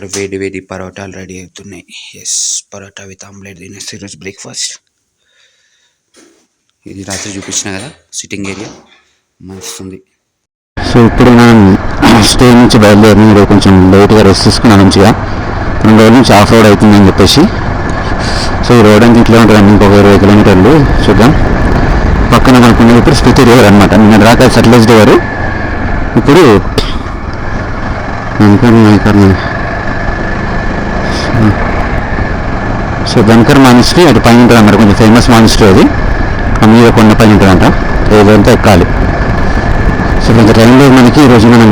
ఇక్కడ వేడి వేడి పరోటాలు రెడీ అవుతున్నాయి. ఎస్, పరోటా విత్ ఆమ్లెట్ తినేస్తే ఈరోజు బ్రేక్ఫాస్ట్. ఇది రాత్రి చూపించిన కదా సిట్టింగ్ ఏరియా, మస్తుంది. సో ఇప్పుడు మనం స్టే నుంచి బయలుదేరి మీరు కొంచెం లేట్గా రెస్ట్ తీసుకున్నాం మంచిగా. 2 రోజుల నుంచి ఆఫ్ రోడ్ అవుతుందని చెప్పేసి. సో ఈ రోడ్ అంతా ఇట్లా ఉంటుంది, ఇంకొక 20 కిలోమీటర్లు చూద్దాం. పక్కన మనకున్నది ఇప్పుడు స్పితి రివర్ అనమాట. నిన్న రాక సట్లెజ్ రివర్, ఇప్పుడు సో ధన్కర్ మానిస్ట్రీ అది పైన ఉంటుంది అన్నమాట, కొంచెం ఫేమస్ మానిస్ట్రీ అది. ఆ మీద కొండ పైన ఉంటుందంట, ఏదంతా ఎక్కాలి. సో కొంచెం టైం లేదు మనకి. ఈరోజు మనం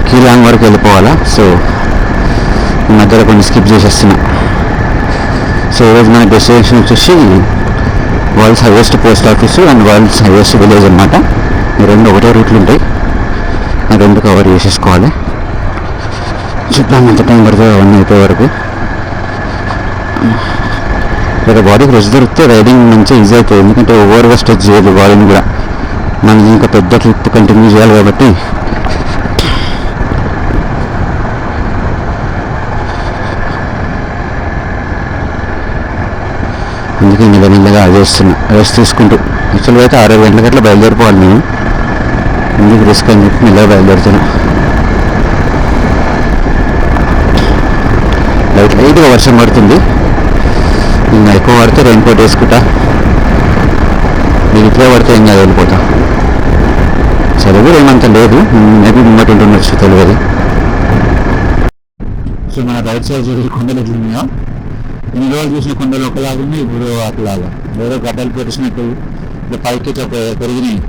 కీలాంగ్ వరకు వెళ్ళిపోవాలా. సో ఈ మధ్యలో కొన్ని స్కిప్ చేసేస్తున్నా. సో ఈరోజు మన డెస్టినేషన్ వచ్చేసి world's highest post office and world's highest village అనమాట. ఈ 2 ఒకటే రూట్లు ఉంటాయి, ఆ 2 కవర్ చేసేసుకోవాలి. చూద్దాం ఎంత టైం పడుతుందో అవన్నీ అయిపోయే వరకు. ఇక్కడ బాడీకి రెస్ట్ దొరికితే రైడింగ్ మంచిగా ఈజీ అవుతుంది, ఎందుకంటే ఓవర్గా స్ట్రెచ్ చేయదు బాడీని కూడా. మనం ఇంకా పెద్ద ట్రిప్ కంటిన్యూ చేయాలి కాబట్టి. అందుకే మెల్లగా చేస్తున్నా, రెస్ట్ తీసుకుంటూ. యాక్చువల్గా అయితే 6 గంటలకి అట్లా బయలుదేరిపోవాలి మేము, ఎందుకు రిస్క్ అని చెప్పి మెల్లగా బయలుదేరుతున్నా. లైట్గా వర్షం పడుతుంది, ఇంకా ఎక్కువ పడితే రెయిన్ కోట్ వేసుకుంటా. మీకు ఇప్పుడే పడితే ఏం కాదు, వెళ్ళిపోతా. సరే కూడా ఏమంత లేదు, మేబీ ముంగట ఉంటుండొచ్చు, తెలియదు. సో మన రైట్ సైడ్ చూసి కొండలు ఎట్లున్నాయో, ఇన్ని రోజులు చూసిన కొండలు ఒకలాగా ఉన్నాయి, ఇప్పుడు అట్లాగా వేరే గడ్డలు పెట్టినట్టు ఇప్పుడు పైకి పెరిగినాయి.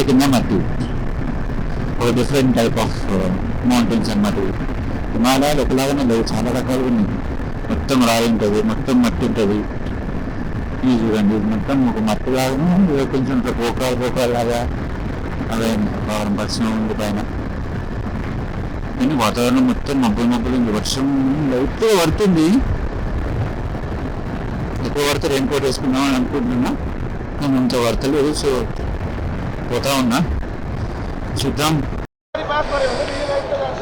కింద మట్టి, ఒక డిఫరెంట్ టైప్ ఆఫ్ మౌంటైన్స్ అన్నమాట. హిమాలయాలు ఒకలాగానే లేవు, చాలా రకాలుగా ఉన్నాయి. మొత్తం రాయి ఉంటుంది, మొత్తం మట్టి ఉంటుంది. ఇది చూడండి, ఇది మొత్తం ఒక మట్టి లాగా, కొంచెం పోకాలు లాగా అదే పరిశ్రమ ఉంది పైన. కానీ వాతావరణం మొత్తం మబ్బులు ఉంది. వర్షం లైట్ పడుతుంది, ఎక్కువ పడితే రెయిన్ కోట్ వేసుకుందాం అని అనుకుంటున్నా, కానీ అంత పడతలేదు. సో పోతా ఉన్నా, చూద్దాం.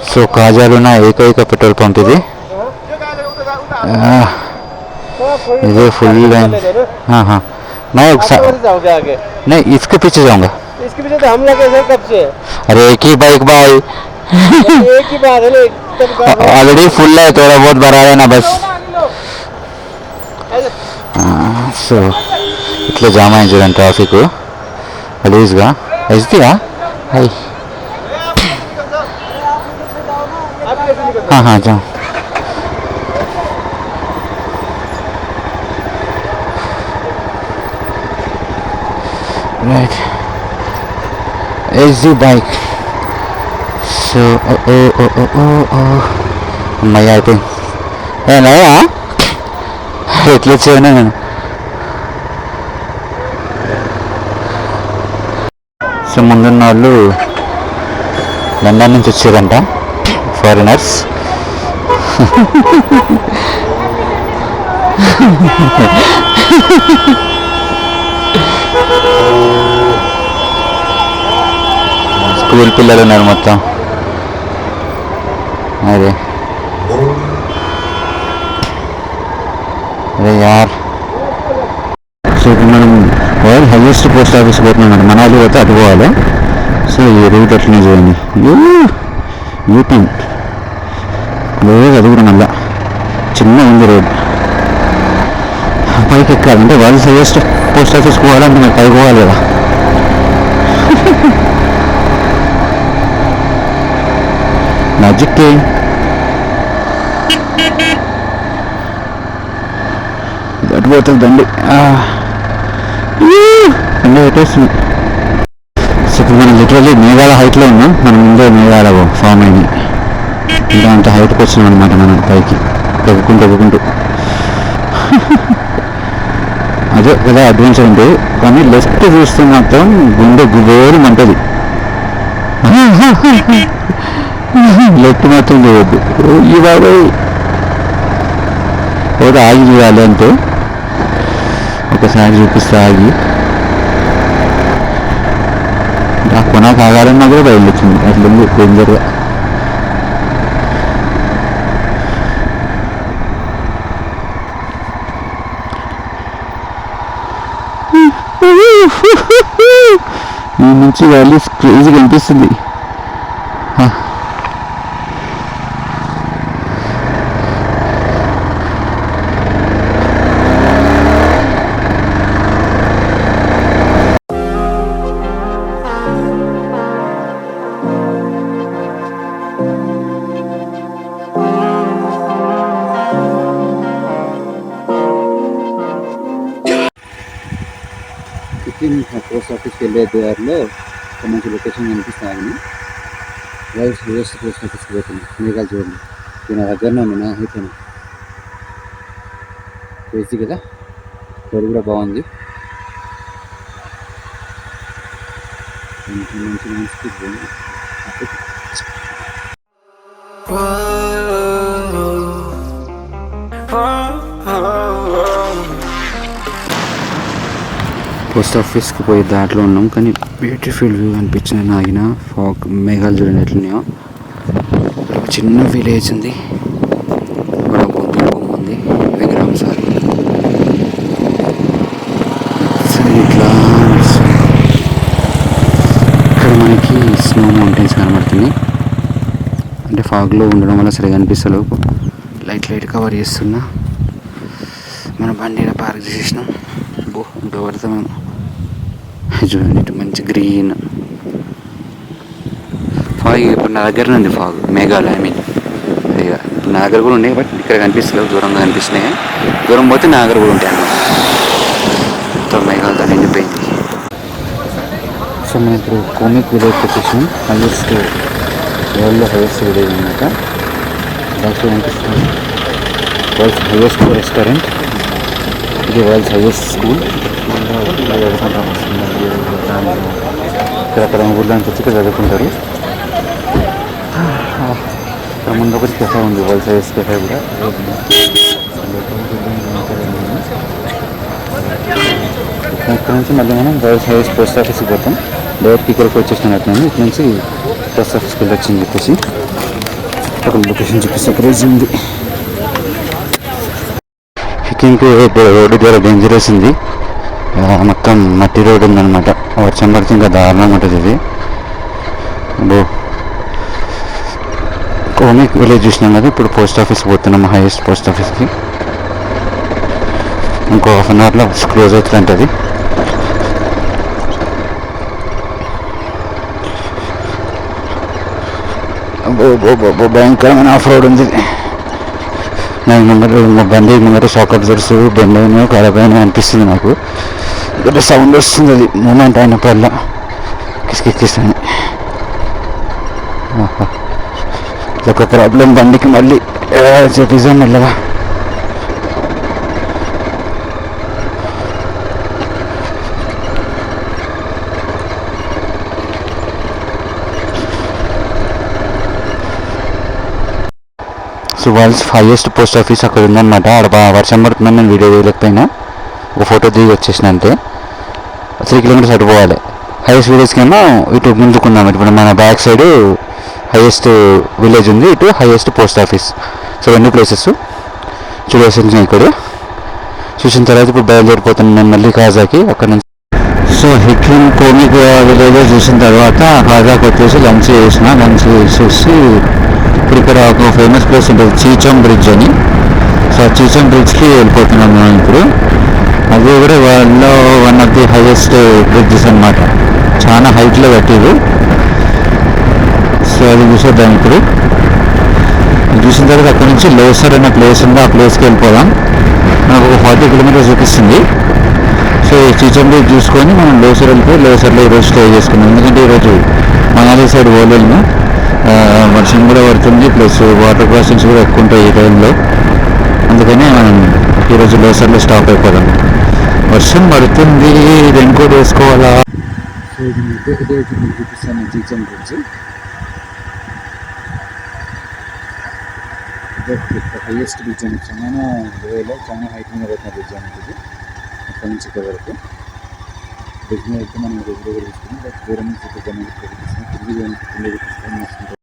సో కాజాలున్న ఏకైక పెట్రోల్ పంప్ ఇది. इधर फुल लाइन. हाँ हाँ, मैं नहीं इसके पीछे जाऊंगा. इसके पीछे तो हम लगे सर कब से. अरे एक ही बाइक भाई, एक ही बात है, ऑलरेडी फुल है, थोड़ा बहुत भरा है ना बस. సో ఇట్లా జామ్ అయింది చూడండి ట్రాఫిక్ గలీజ్గా. ఎస్దియా అయ్యి జా. Right, is the bike. So అమ్మాయి అయిపోయింది. ఏనయ్యా ఎట్లా వచ్చాను నేను. సో ముందున్న వాళ్ళు లండన్ నుంచి వచ్చారంట, ఫారినర్స్. స్కూల్ పిల్లలు ఉన్నారు మొత్తం. అరే అరే యార్. సో ఇప్పుడు మనం వరల్డ్ హైయెస్ట్ పోస్ట్ ఆఫీస్ పోతున్నాం అండి. మనాలి పోతే అటు పోవాలి. సో ఈ రూట్ అట్లనే చూడండి, యూపీ లేదు, అది కూడా మళ్ళా చిన్న ఉంది రోడ్. పైకి ఎక్కాలంటే వరల్డ్ హైయెస్ట్ పోస్ట్ ఆఫీస్ పోవాలంటే మరి పైకి పోవాలి కదా. మ్యాజిక్ అటు పోతుంది దండి, దండి పెట్టేస్తుంది. సో ఇప్పుడు మనం లిటరల్లీ మేఘాల హైట్లో ఉన్నాం. మనం ముందే మేఘాల ఫామ్ అయింది, ఇంకా అంత హైట్కి వచ్చినాం అనమాట మనం పైకి తగ్గుకుంటూ. అదే కదా అడ్వెంచర్ అంటే. కానీ లెఫ్ట్ చూస్తే మాత్రం గుండె గుబేరు మంటది. లెఫ్ట్ మాత్రం చూడద్దు. ఈ బాబాయ్ ఏదో ఆగి చూడాలి అంటే ఒకసారి చూపిస్తే ఆగి ఆ కొన కాగాలన్నా కూడా బయలుదేరింది. అట్లుంది డేంజర్గా. ఈ నుంచి వ్యాలీస్ క్రేజీగా అనిపిస్తుంది. పోస్ట్ ఆఫీస్కి వెళ్ళే దారిలో ఒక మంచి లొకేషన్ కనిపిస్తుంది. వరల్డ్స్ హైయెస్ట్ పోస్ట్ ఆఫీస్కి పోతుంది. మేఘాలు చూడండి, దీని దగ్గరనే ఉంది. నా అయిపోయింది క్రేజీ కదా. రోడ్ కూడా బాగుంది. మంచి మంచి పోస్ట్ ఆఫీస్కి పోయే దాంట్లో ఉన్నాం, కానీ బ్యూటిఫుల్ వ్యూ అనిపించింది. నాగిన ఫాగ్ మేఘాలు చూడండి ఎట్లున్నాయో. ఇక్కడ ఒక చిన్న విలేజ్ ఉంది, ఇక్కడ బొమ్మ ఉంది, విగ్రహం సార్. ఇట్లా ఇక్కడ మనకి స్నో మౌంటైన్స్ కనబడుతున్నాయి. అంటే ఫాగ్లో ఉండడం వల్ల సరిగా అనిపిస్తలేవు. లైట్ కవర్ చేస్తున్నా. మన బండి పార్క్ చేసినాం. ఇంకా పడతాం మేము. చూడండి ఇటు మంచి గ్రీన్ ఫాగ్. ఇప్పుడు నా దగ్గర ఉంది ఫాగ్, మేఘాలు. ఇక ఇప్పుడు నా దగ్గర కూడా ఉన్నాయి, బట్ ఇక్కడ కనిపిస్తలేవు, దూరంగా కనిపిస్తున్నాయి. దూరం పోతే నా దగ్గర కూడా ఉంటాయి అన్నమాట. మొత్తం మేఘాలతో నిండిపోయింది. సో మనం ఇప్పుడు కోమిక్ విలేజ్కి వచ్చేసాం. హైయెస్ట్ వరల్డ్లో హైయెస్ట్ విలేజ్ అనమాట. బాగా కనిపిస్తుంది. వరల్డ్స్ హైయెస్ట్ రెస్టారెంట్, ఇది వరల్డ్స్ హైయెస్ట్ స్కూల్. ఇక్కడ అక్కడ ఊళ్ళో నుంచి వచ్చి ఇక్కడ చదువుకుంటారు. ఇక్కడ ముందు ఒకటి కెఫే ఉంది, వరల్డ్స్ హైయెస్ట్ కెఫే కూడా. ఇక్కడ నుంచి మళ్ళీ మనం వరల్డ్స్ హైయెస్ట్ పోస్ట్ ఆఫీస్కి పోతాం. డైరెక్ట్ ఇక్కడికి వచ్చేసినాం. అట్లా ఇటు నుంచి పోస్ట్ ఆఫీస్కి వెళ్ళొచ్చింది చెప్పేసి ఒక లొకేషన్ చూపిస్తే క్రేజీ ఉంది. హికింగ్ రోడ్డు ద్వారా డేంజరస్ ఉంది. మొత్తం మట్టి రోడ్ ఉందన్నమాట. వర్షం పడితే ఇంకా దారుణంగా ఉంటుంది ఇది. కోమిక్ విలేజ్ చూసినాం కదా. ఇప్పుడు పోస్ట్ ఆఫీస్కి పోతున్నాం, హైయెస్ట్ పోస్ట్ ఆఫీస్కి. ఇంకో హాఫ్ అన్ అవర్లో క్లోజ్ అవుతుంటుంది. భయంకరమైన ఆఫ్ రోడ్ ఉంది. నాకు ముందర బండి ముందర షాక్ అబ్జర్వర్స్ బెండ్ అయినా ఖరాబ్ అయినా అనిపిస్తుంది నాకు. ఇక్కడ సౌండ్ వస్తుంది, అది మూమెంట్ అయినప్పుడల్లా కిస్కిస్తాను. ఇదొక ప్రాబ్లం బండికి. మళ్ళీ చెప్పేసాం మెల్లగా. So world's highest post office అక్కడ ఉందన్నమాట. ఆడ వర్షం పడుతుందని నేను వీడియో వేయలేకపోయినా, ఒక ఫోటో దిగి వచ్చేసిన అంతే. 3 కిలోమీటర్స్ అటు పోవాలి. హైయెస్ట్ విలేజ్కి ఏమో ఇటు ముందుకున్నాం. ఇప్పుడు మన బ్యాక్ సైడ్ హైయెస్ట్ విలేజ్ ఉంది, ఇటు highest post office. So 2 places చూడేసిన ఇక్కడ. చూసిన తర్వాత ఇప్పుడు బయలుదేరిపోతున్నాను నేను మళ్ళీ కాజాకి. అక్కడ నుంచి సో హికింగ్ కోమిక్ విలేజ్ చూసిన తర్వాత కాజాకి వచ్చేసి లంచ్ చేసిన. లంచ్ చేసేసి ఇప్పుడు ఇక్కడ ఒక ఫేమస్ ప్లేస్ ఉంటుంది, చీచం బ్రిడ్జ్ అని. సో చీచం బ్రిడ్జ్కి వెళ్ళిపోతున్నాం మనం ఇప్పుడు. అది కూడా వరల్డ్లో one of the highest bridges అనమాట. చాలా హైట్లో కట్టిరు. సో అది చూసేద్దాం ఇప్పుడు. చూసిన తర్వాత అక్కడ నుంచి లోసర్ అనే ప్లేస్ ఉంది, ఆ ప్లేస్కి వెళ్ళిపోదాం. నాకు ఒక 40 కిలోమీటర్స్ చూపిస్తుంది. సో చీచం బ్రిడ్జ్ చూసుకొని మనం లోసర్ వెళ్ళిపోయి లోసర్లో ఈరోజు స్టే చేసుకున్నాం. ఎందుకంటే ఈరోజు మనాలి సైడ్ పోలేము, వర్షం కూడా పడుతుంది, ప్లస్ వాటర్ క్రాసింగ్స్ కూడా ఎక్కువ ఉంటాయి ఈ టైంలో. అందుకని మనం ఈరోజు లోసర్లో స్టాప్ అయిపోదాం. వర్షం పడుతుంది, రెయిన్ కోట్ వేసుకోవాలా. సో ఇది మీకు చూపిస్తాను చీచం బ్రిడ్జ్. హైయెస్ట్ బ్రిడ్జ్ అని చాలా లోయలో చాలా హైట్ మీద పెట్టిన బ్రిడ్జ్ అనేది. అక్కడి నుంచి ఇక్కడ వరకు బ్రిడ్జ్ మీద అయితే మనం రెగ్యులర్గా తీసుకుని బట్ దూరం నుంచి చూపిస్తాను. తిరిగి చూపిస్తాను.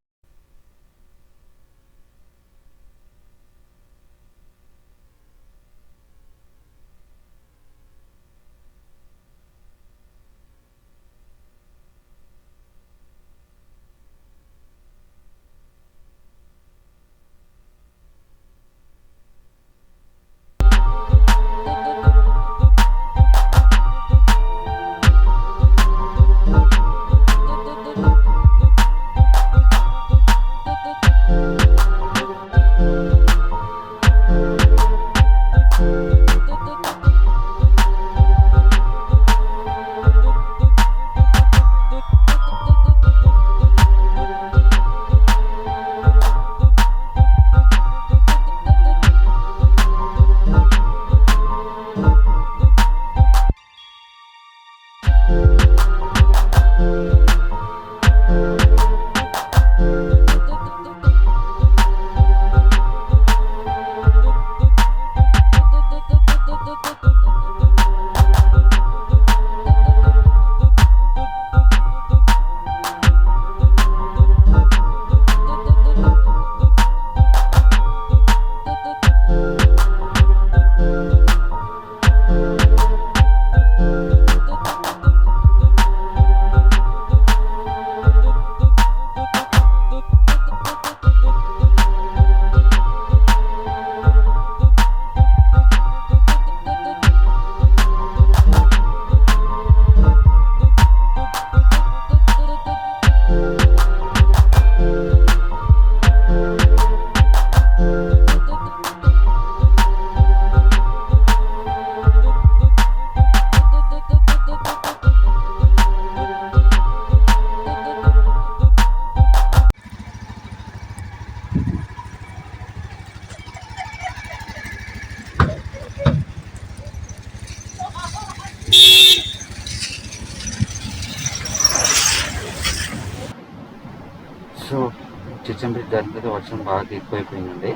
అంటే జరిగితే వర్షం బాగా ఎక్కువైపోయిందండి.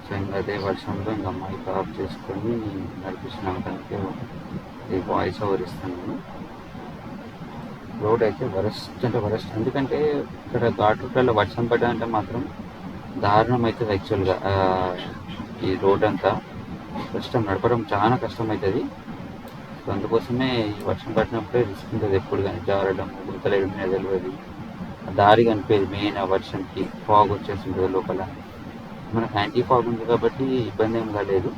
సో ఇంకా అదే వర్షంలో ఇంకా మైక్ ఆఫ్ చేసుకొని నడిపిస్తున్నానికి ఈ వాయిస్ ఓవర్ ఇస్తాను. రోడ్ అయితే వరస్ట్ అంటే వరస్ట్, ఎందుకంటే ఇక్కడ ఘాట్ రూట్లలో వర్షం పడ్డాలంటే మాత్రం దారుణం అవుతుంది యాక్చువల్గా. ఈ రోడ్ అంతా కష్టం, నడపడం చాలా కష్టం అవుతుంది. సో అందుకోసమే ఈ వర్షం పడినప్పుడే రిస్క్ ఉంటుంది ఎప్పుడు కానీ, జారడం, గుంతలేయడం మీద తెలియదు, దారి కనిపించేది మెయిన్. ఆ వర్షంకి ఫాగ్ వచ్చేస్తుంటుంది లోపల. మనకు యాంటీ ఫాగ్ ఉంది కాబట్టి ఇబ్బంది ఏం కాలేదు.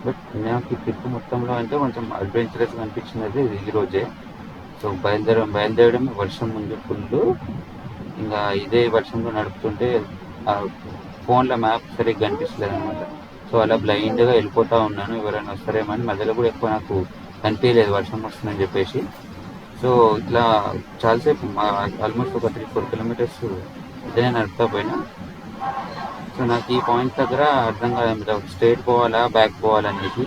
బట్ నాకు ఈ ట్రిప్ మొత్తంలో అంటే కొంచెం అడ్వెంచరస్గా అనిపించినది ఈ రోజే. సో బయలుదేరడమే వర్షం ముందు ఫుల్. ఇంకా ఇదే వర్షంలో నడుపుతుంటే ఆ ఫోన్లో మ్యాప్ సరిగ్గా కనిపిస్తలేదు అనమాట. సో అలా బ్లైండ్గా వెళ్ళిపోతూ ఉన్నాను, ఎవరైనా వస్తారేమో అని. మధ్యలో కూడా ఎక్కువ నాకు కనిపించలేదు వర్షం వస్తుందని చెప్పేసి. సో ఇట్లా చాలాసేపు ఆల్మోస్ట్ ఒక 3-4 కిలోమీటర్స్ ఇదే నడుపుతా పోయినా. సో నాకు ఈ పాయింట్ దగ్గర అర్థం కాదు, స్ట్రైట్ పోవాలా బ్యాక్ పోవాలనేసి.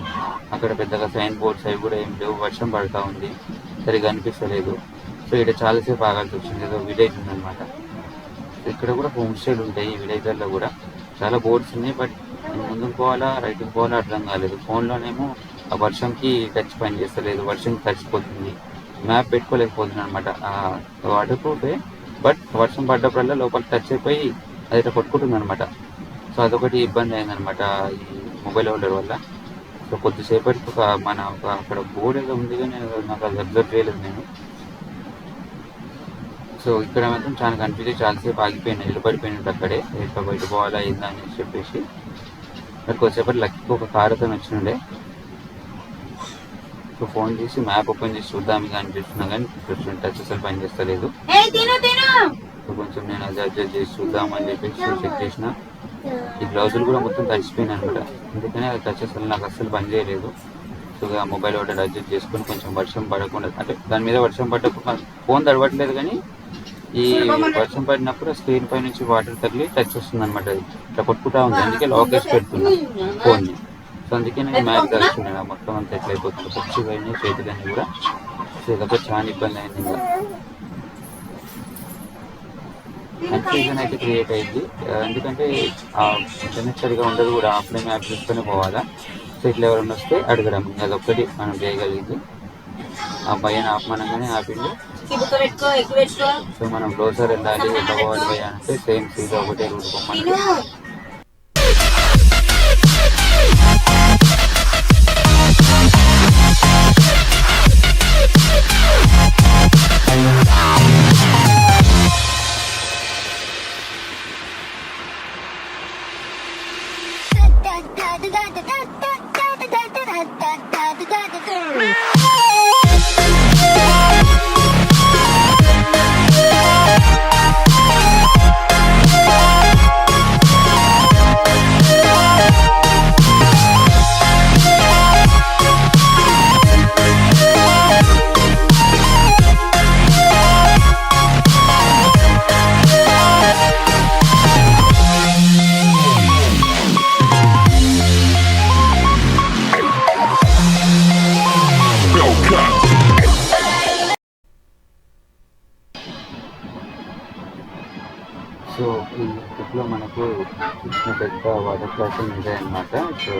అక్కడ పెద్దగా సైన్ బోర్డ్స్ అవి కూడా ఏం లేవు, వర్షం పడుతూ ఉంది, సరిగా అనిపిస్తలేదు. సో ఇక్కడ చాలాసేపు ఆగాల్సి వచ్చింది. ఏదో విలేజ్ ఉందన్నమాట. ఇక్కడ కూడా హోమ్ స్టేలు ఉంటాయి ఈ విలేజ్లలో కూడా, చాలా బోర్డ్స్ ఉన్నాయి. బట్ ముందుకు పోవాలా రైట్కి పోవాలా అర్థం కాలేదు. ఫోన్లోనేమో ఆ వర్షంకి టచ్ పని చేస్తలేదు, వర్షంకి తడిచిపోతుంది, మ్యాప్ పెట్టుకోలేకపోతుంది అనమాట. వాటర్ ప్రూఫే, బట్ వర్షం పడ్డప్పుడల్లా లోపల టచ్ అయిపోయి అది ఇట్లా కొట్టుకుంటుంది అనమాట. సో అదొకటి ఇబ్బంది అయిందనమాట ఈ మొబైల్ హోల్డర్ వల్ల. సో కొద్దిసేపటికి అక్కడ బోర్డు ఏదో ఉంది కానీ నాకు అది అబ్జర్వ్ చేయలేదు నేను. సో ఇక్కడ మాత్రం చాలా కన్ఫ్యూజ్, చాలాసేపు ఆగిపోయినా, నిలబడిపోయినట్టు అక్కడే. ఎట్లా బయట పోవాలా ఏందా అని చెప్పేసి. మరి కొద్దిసేపటి లక్కీకి ఒక కార్ అతను వచ్చినుండే. సో ఫోన్ చేసి మ్యాప్ ఓపెన్ చేసి చూద్దాం ఇక అనిపిస్తున్నా కానీ టచ్ అసలు పని చేస్తలేదు. సో కొంచెం నేను అది అడ్జస్ట్ చేసి చూద్దామని చెప్పేసి చెక్ చేసిన. ఈ గ్లౌజులు కూడా మొత్తం తడిచిపోయినాయి అనమాట, అందుకని అది టచ్ అసలు నాకు అస్సలు పని చేయలేదు. సో మొబైల్ ఒకటి అడ్జస్ట్ చేసుకొని కొంచెం వర్షం పడకుండా, అంటే దాని మీద వర్షం పడ్డప్పుడు ఫోన్ తడవట్లేదు కానీ ఈ వర్షం పడినప్పుడు స్క్రీన్ పై నుంచి వాటర్ తగిలి టచ్ వస్తుంది అనమాట. అది ఇట్లా కొట్టుకుంటా ఉంది, అందుకే లాక్ వేసి పెడుతున్నా ఫోన్ని. సో అందుకే నేను మ్యాప్ తడుచుకున్నాను, మొత్తం అంతా ఎట్లా అయిపోతుంది, పచ్చి కానీ చేతులన్నీ కూడా. సో ఇదొక చాలా ఇబ్బంది అయింది. ఇంకా కన్ఫ్యూజన్ అయితే క్రియేట్ అయింది, ఎందుకంటే ఇంటర్నెట్ సరిగా ఉండదు కూడా, ఆఫ్లైన్ మ్యాప్ చూసుకొని పోవాలా. సో ఇట్లా ఎవరైనా వస్తే అడగడం, అదొక్కటి మనం చేయగలిగింది. ఆ భయం ఆపమనగానే ఆపిండు. సో మనం క్లోజర్ వెళ్ళాలి, ఎట్లా పోవాలి భయ అంటే సేమ్ సీదా ఒకటే రూట్ పొమ్మని. సో ఈ ట్రిప్లో మనకు ఇచ్చిన పెద్ద వాటర్ క్రాసింగ్ ఉంటాయన్నమాట. సో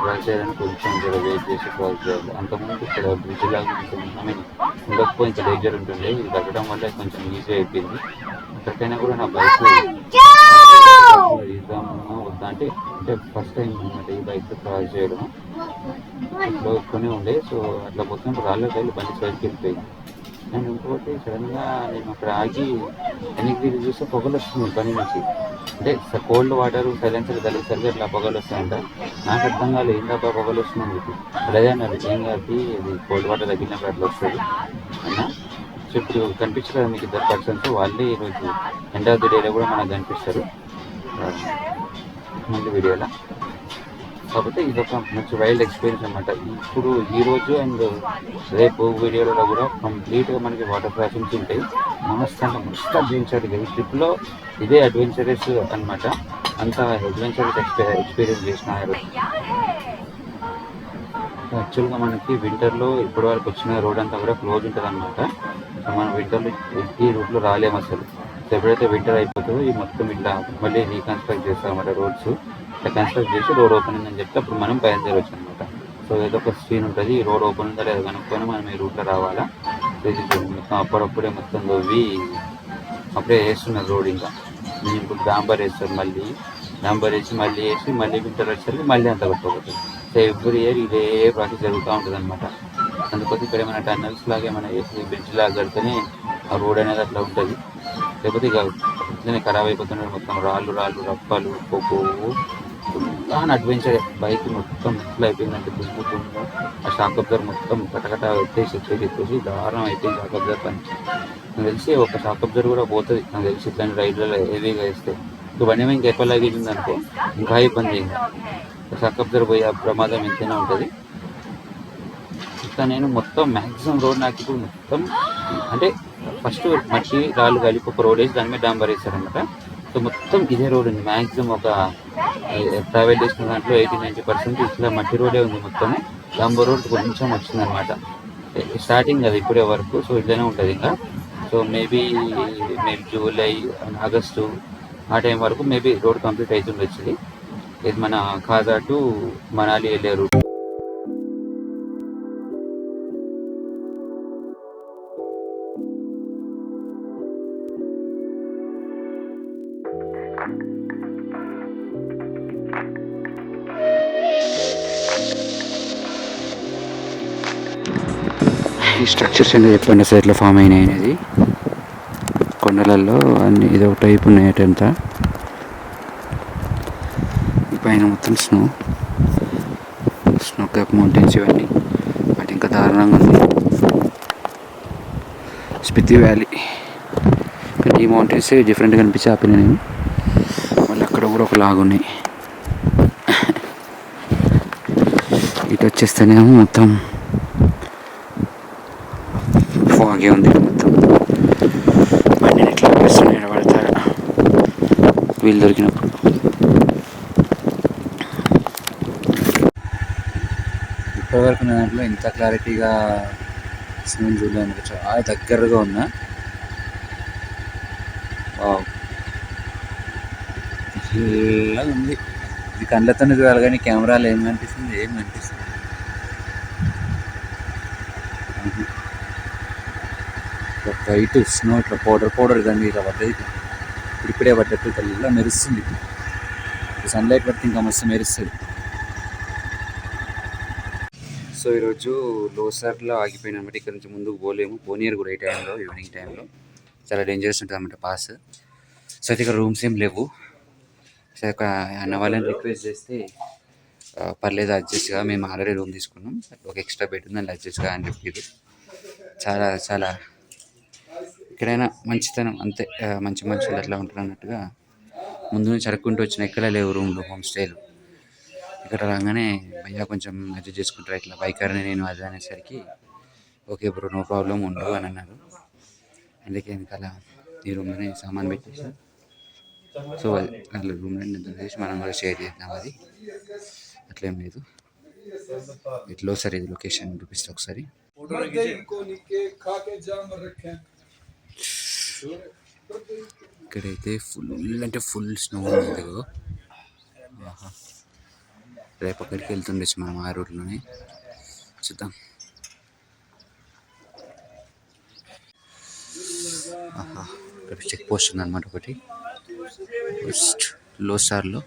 క్రాస్ చేయడానికి కొంచెం వెయిట్ చేసి క్రాస్ చేయాలి. అంతకుముందు ఇక్కడ బ్రిడ్జ్ లాగా ఉంటుంది, ఉండకపోతే ఇంత డేంజర్ ఉంటుంది. ఇది తగ్గడం వల్ల కొంచెం ఈజీ అయిపోయింది. ఎక్కడికైనా కూడా నా బైక్ ఇద్దామన్నా వద్దా అంటే ఫస్ట్ టైం అనమాట ఈ బైక్ క్రాస్ చేయడం. అట్లా ఎక్కువనే ఉండే. సో అట్లా మొత్తం రాళ్ళకి వెళ్ళి బండి సైడ్కి వెళ్ళిపోయింది. అండ్ ఇంకోటి సడన్గా నేను అక్కడ ఆగి వెనక్కి తిరిగి చూస్తే పొగలు వస్తుంది పని నుంచి. అంటే కోల్డ్ వాటర్ సైలెన్సర్ కలిగేసరికి అట్లా పొగలు వస్తాయంట. నాకు అర్థం కాలేదు ఏంటబ్బా పొగలు వస్తుందని చెప్పి. అలాగే అన్నారు ఏం కాదు, ఇది కోల్డ్ వాటర్ తగ్గినప్పుడు అట్లా వస్తుంది అన్న. సో ఇప్పుడు కనిపించారు కదా మీకు 2 పర్సన్స్, వాళ్ళే ఈరోజు ఎండ్ ఆఫ్ ది డేలో కూడా మనకు కనిపిస్తారు ముందు వీడియోలో. కాకపోతే ఇదొక మంచి వైల్డ్ ఎక్స్పీరియన్స్ అనమాట. ఇప్పుడు ఈరోజు అండ్ రేపు వీడియోలలో కూడా కంప్లీట్గా మనకి వాటర్ క్రాసింగ్స్ ఉంటాయి. మస్తు అడ్వెంచర్. ఈ ట్రిప్లో ఇదే అడ్వెంచరస్ అనమాట. అంత అడ్వెంచరస్ ఎక్స్పీరియన్స్ చేసిన యాక్చువల్గా మనకి వింటర్లో ఇప్పటి వరకు వచ్చిన రోడ్ అంతా కూడా క్లోజ్ ఉంటుంది అనమాట. సో మనం వింటర్లో ఈ రూట్లో రాలేము అసలు. సో ఎప్పుడైతే వింటర్ అయిపోతుందో ఈ మొత్తం ఇట్లా మళ్ళీ రీకన్స్ట్రక్ట్ చేస్తామన్నమాట రోడ్స్. ఇట్లా కన్స్ట్రక్ట్ చేసి రోడ్ ఓపెనింగ్ అని చెప్తే అప్పుడు మనం బయలుదేరవచ్చు అనమాట. సో ఏదో ఒక స్క్రీన్ ఉంటుంది, ఈ రోడ్ ఓపెన్ ఉందా లేదా కనుక్కొని మనం ఈ రూట్లో రావాలా. మొత్తం అప్పుడప్పుడే మొత్తం తవ్వి అప్పుడే వేస్తున్నారు రోడ్. ఇంకా నేను ఇప్పుడు డాంబర్ వేస్తారు, మళ్ళీ డాంబర్ వేసి మళ్ళీ వేసి మళ్ళీ వింటర్ వచ్చేసరికి మళ్ళీ అంత కొట్టుకోవచ్చు. సో ఎవ్రీ ఇయర్ ఇదే ప్రాసెస్ జరుగుతూ ఉంటుంది అనమాట. అందుకోసం ఇక్కడ ఏమైనా టన్నల్స్ లాగా ఏమైనా వేసి బ్రిడ్జ్ లాగా కడితేనే ఆ రోడ్ అనేది అట్లా ఉంటుంది. లేకపోతే ఇక ఇట్లనే ఖరాబ్ అయిపోతున్నాడు. మొత్తం రాళ్ళు రప్పలు పొక్కు ఫుల్ అడ్వెంచర్. బైక్ మొత్తం ఎట్లా అయిపోయిందంటే దుమ్ము. ఆ షాక్ అబ్జర్ మొత్తం కటకట ఎత్తేసి దారుణం అయిపోయింది షాక్ అబ్జర్ పని. నాకు తెలిసి ఒక షాక్ అబ్జర్ కూడా పోతుంది నాకు తెలిసి ఇట్లాంటి రైడ్లలో హెవీగా వేస్తే. ఇవన్నీ ఇంకా ఎక్కువ లగేజ్ ఉందనుకో ఇంకా ఇబ్బంది. ఇంకా షాక్ అబ్జర్ పోయే ప్రమాదం ఎంతైనా ఉంటుంది. ఇట్లా నేను మొత్తం మ్యాక్సిమం రోడ్ నాకు ఇప్పుడు మొత్తం అంటే ఫస్ట్ మట్టి రాళ్ళు కలిపి ఒక రోడ్ వేసి దాని మీద డాంబర్ వేస్తారనమాట. సో మొత్తం ఇదే రోడ్ ఉంది. మ్యాక్సిమం ఒక ట్రావెల్ చేసిన దాంట్లో 80-90% ఇట్లా మట్టి రోడే ఉంది. మొత్తం డాంబర్ రోడ్ కొంచెం వచ్చిందనమాట స్టార్టింగ్ అది ఇప్పుడే వరకు. సో ఇట్లనే ఉంటుంది ఇంకా. సో మేబీ జూలై ఆగస్టు ఆ టైం వరకు మేబీ రోడ్ కంప్లీట్ అవుతుండొచ్చు. ఇది మన ఖాజా టు మనాలి వెళ్ళే రూట్. ఈ స్ట్రక్చర్స్ ఏంటో చెప్పండి అసలు ఎట్లా ఫామ్ అయినాయి అనేది. కొండలలో అన్ని ఇదో టైప్ ఉన్నాయి అటంతా. పైన మొత్తం స్నో క్యాప్ మౌంటైన్స్ ఇవన్నీ. అటు ఇంకా దారుణంగా ఉంది స్పితి వ్యాలీ. కానీ ఈ మౌంటైన్స్ డిఫరెంట్గా అనిపించి ఆపిన నేను. మళ్ళీ అక్కడ కూడా ఒక లాగా ఉన్నాయి. ఇటు వచ్చేస్తేనేమో మొత్తం ఫాగే ఉంది. మొత్తం బండి ఎట్లా వేస్తున్నాయి పడతారా వీళ్ళు దొరికినప్పుడు. ఇప్పటివరకు నా దాంట్లో ఇంత క్లారిటీగా స్నో చూడడానికి చాలా దగ్గరగా ఉన్నా. ఇలా ఉంది. ఇది కళ్ళతోనే చూడాలి కానీ కెమెరాలో ఏం కనిపిస్తుంది, ఏం కనిపిస్తుంది. వైట్ స్నో ఇట్లా పౌడర్ కానీ ఇలా పడ్డది. ఇప్పుడే పడ్డట్టు ఇలా మెరుస్తుంది. సన్లైట్ పడితే ఇంకా మస్తు మెరుస్తుంది. సో ఈరోజు లోసర్లో ఆగిపోయినా అనమాట. ఇక్కడ నుంచి ముందుకు పోలేము. పోనీయర్ కూడా ఈ టైంలో, ఈవినింగ్ టైంలో చాలా డేంజరస్ ఉంటుంది అనమాట పాస్. సో అయితే ఇక్కడ రూమ్స్ ఏం లేవు. సో ఒక అన్న వాళ్ళని రిక్వెస్ట్ చేస్తే పర్లేదు అడ్జస్ట్గా, మేము ఆల్రెడీ రూమ్ తీసుకున్నాం, ఒక ఎక్స్ట్రా బెడ్ ఉంది దాన్ని అడ్జస్ట్గా అని చెప్పారు. చాలా చాలా ఎక్కడైనా మంచితనం అంతే. మంచి మనుషులు అట్లా ఉంటారు అన్నట్టుగా ముందు నుంచి అడుక్కుంటూ వచ్చిన ఎక్కడ లేవు రూమ్లు, హోమ్ స్టేలు. ఇక్కడ రాగానే భయ్యా కొంచెం అడ్జస్ట్ చేసుకుంటారు ఇట్లా బైకర్ని నేను అది అనేసరికి ఓకే బ్రో నో ప్రాబ్లం ఉండు అని అన్నారు. అందుకే వెనకాల ఈ రూమ్లోనే సామాన్ పెట్టేసి సో వాళ్ళ రూమ్లో నిద్ర చేసి మనం కూడా షేర్ చేద్దాం. అది అట్లేం లేదు. ఇట్లో సరే ఇది లొకేషన్ చూపిస్తే ఒకసారి. ఇక్కడైతే ఫుల్ అంటే ఫుల్ స్నో ఉంది. రేపు అక్కడికి వెళ్తుండొచ్చు మనం ఆ రూట్లోనే. చూద్దాం. ఇక్కడ చెక్ పోస్ట్ ఉందన్నమాట ఒకటి లోసార్లో.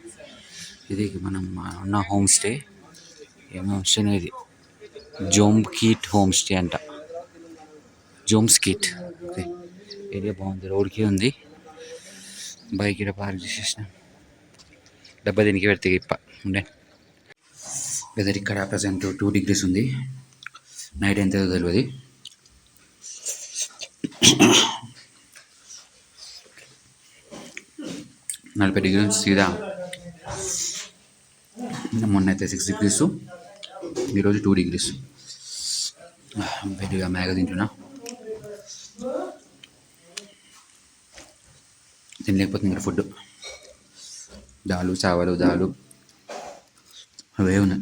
ఇది మనం ఉన్న హోమ్ స్టే. ఏం హోమ్ స్టేనే ఇది, జోమ్స్కీట్ హోమ్ స్టే అంట. జోమ్స్కీట్. ఓకే, ఏరియా బాగుంది, రోడ్కి ఉంది. బైక్ ఇక్కడ పార్క్ చేసేసినాం. డబ్బా దీనికి పెడితే ఇప్ప ఉండే. వెదర్ ఇక్కడ ప్రజెంట్ 2 degrees ఉంది. నైట్ ఎంత తెలియదు. నలభై డిగ్రీస్ సీదా. మొన్న అయితే 6 degrees, ఈరోజు 2 degrees. పెద్దగా మేఘ తింటున్నా. తినలేకపోతుంది ఇక్కడ ఫుడ్. దాలు చావలు అవే ఉన్నాయి.